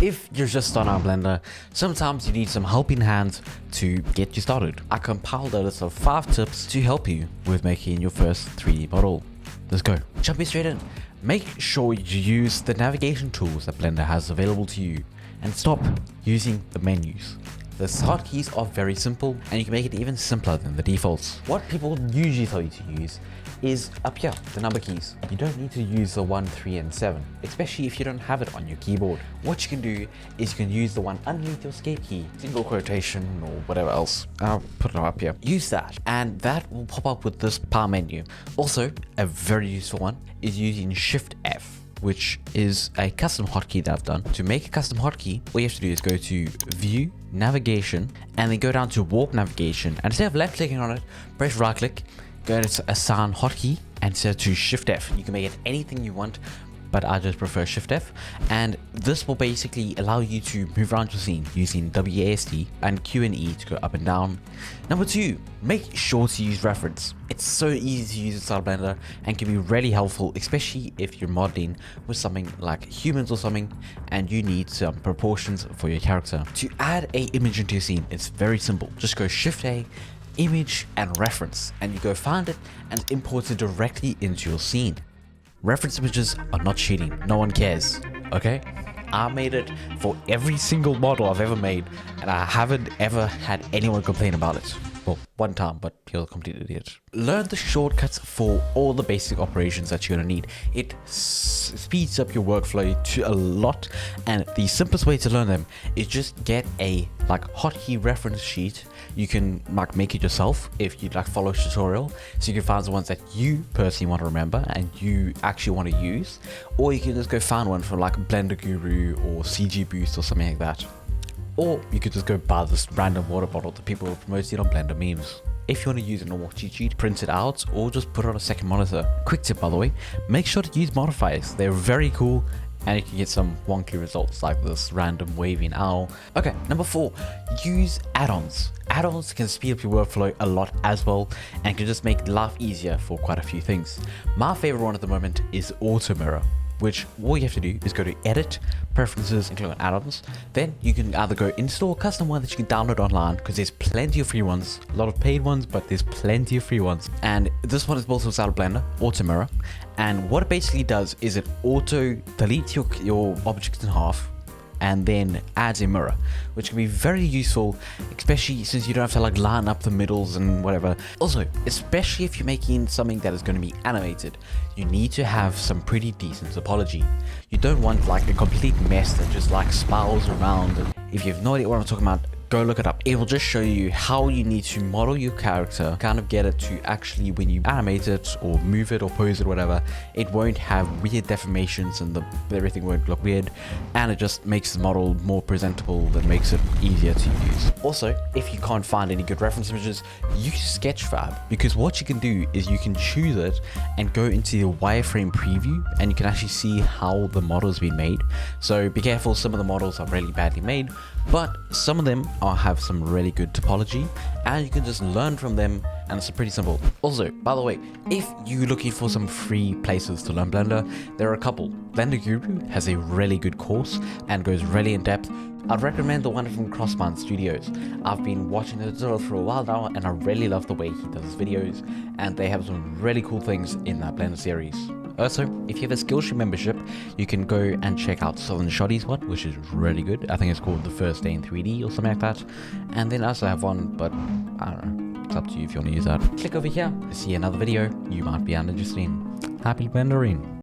If you're just starting on Blender, sometimes you need some helping hand to get you started. I compiled a list of 5 tips to help you with making your first 3D model. Let's go. Jumping straight in. Make sure you use the navigation tools that Blender has available to you and stop using the menus. The hotkeys are very simple and you can make it even simpler than the defaults. What people usually tell you to use is up here, the number keys. You don't need to use the 1, 3 and 7, especially if you don't have it on your keyboard. What you can do is you can use the one underneath your escape key, single quotation or whatever else. I'll put it up here. Use that and that will pop up with this power menu. Also, a very useful one is using Shift F, which is a custom hotkey that I've done. To make a custom hotkey, all you have to do is go to View, Navigation, and then go down to Warp Navigation. And instead of left clicking on it, press right click, go to Assign Hotkey, and set to Shift F. You can make it anything you want, but I just prefer Shift F. And this will basically allow you to move around your scene using WASD and Q and E to go up and down. Number 2, make sure to use reference. It's so easy to use inside Blender and can be really helpful, especially if you're modeling with something like humans or something and you need some proportions for your character. To add an image into your scene, it's very simple. Just go Shift A, Image and Reference, and you go find it and import it directly into your scene. Reference images are not cheating, no one cares, okay? I made it for every single model I've ever made and I haven't ever had anyone complain about it. Well, one time, but he was a complete idiot. Learn the shortcuts for all the basic operations that you're gonna need. It speeds up your workflow to a lot, and the simplest way to learn them is just get a hotkey reference sheet. You can make it yourself if you follow a tutorial, so you can find the ones that you personally want to remember and you actually want to use, or you can just go find one from Blender Guru or CG Boost or something like that. Or you could just go buy this random water bottle that people are promoting on Blender memes. If you want to use a normal cheat sheet, print it out or just put it on a second monitor. Quick tip by the way, make sure to use modifiers. They're very cool and you can get some wonky results like this random waving owl. Okay, number 4, use add-ons. Add-ons can speed up your workflow a lot as well and can just make life easier for quite a few things. My favorite one at the moment is Auto Mirror, which all you have to do is go to Edit, Preferences, and click on Add-ons. Then you can either go install a custom one that you can download online, because there's plenty of free ones, a lot of paid ones, but there's plenty of free ones. And this one is built inside of Blender, Auto Mirror. And what it basically does is it auto deletes your objects in half and then adds a mirror, which can be very useful, especially since you don't have to line up the middles and whatever. Also, especially if you're making something that is going to be animated, you need to have some pretty decent topology. You don't want a complete mess that just spirals around. If you have no idea what I'm talking about, go look it up. It will just show you how you need to model your character, kind of get it to actually, when you animate it or move it or pose it or whatever, it won't have weird deformations and everything won't look weird, and it just makes the model more presentable, that makes it easier to use. Also, if you can't find any good reference images, use Sketchfab, because what you can do is you can choose it and go into the wireframe preview and you can actually see how the model has been made. So be careful, some of the models are really badly made, but some of them have some really good topology and you can just learn from them, and it's pretty simple. Also, by the way, if you're looking for some free places to learn Blender, there are a couple. Blender Guru has a really good course and goes really in depth. I'd recommend the one from Crossman Studios. I've been watching the tutorial for a while now and I really love the way he does his videos, and they have some really cool things in that Blender series. Also, if you have a Skillshare membership, you can go and check out Southern Shoddy's one, which is really good. I think it's called The First Day in 3D or something like that. And then I also have one, but I don't know. It's up to you if you want to use that. Click over here to see another video you might be interested in. Happy Blendering!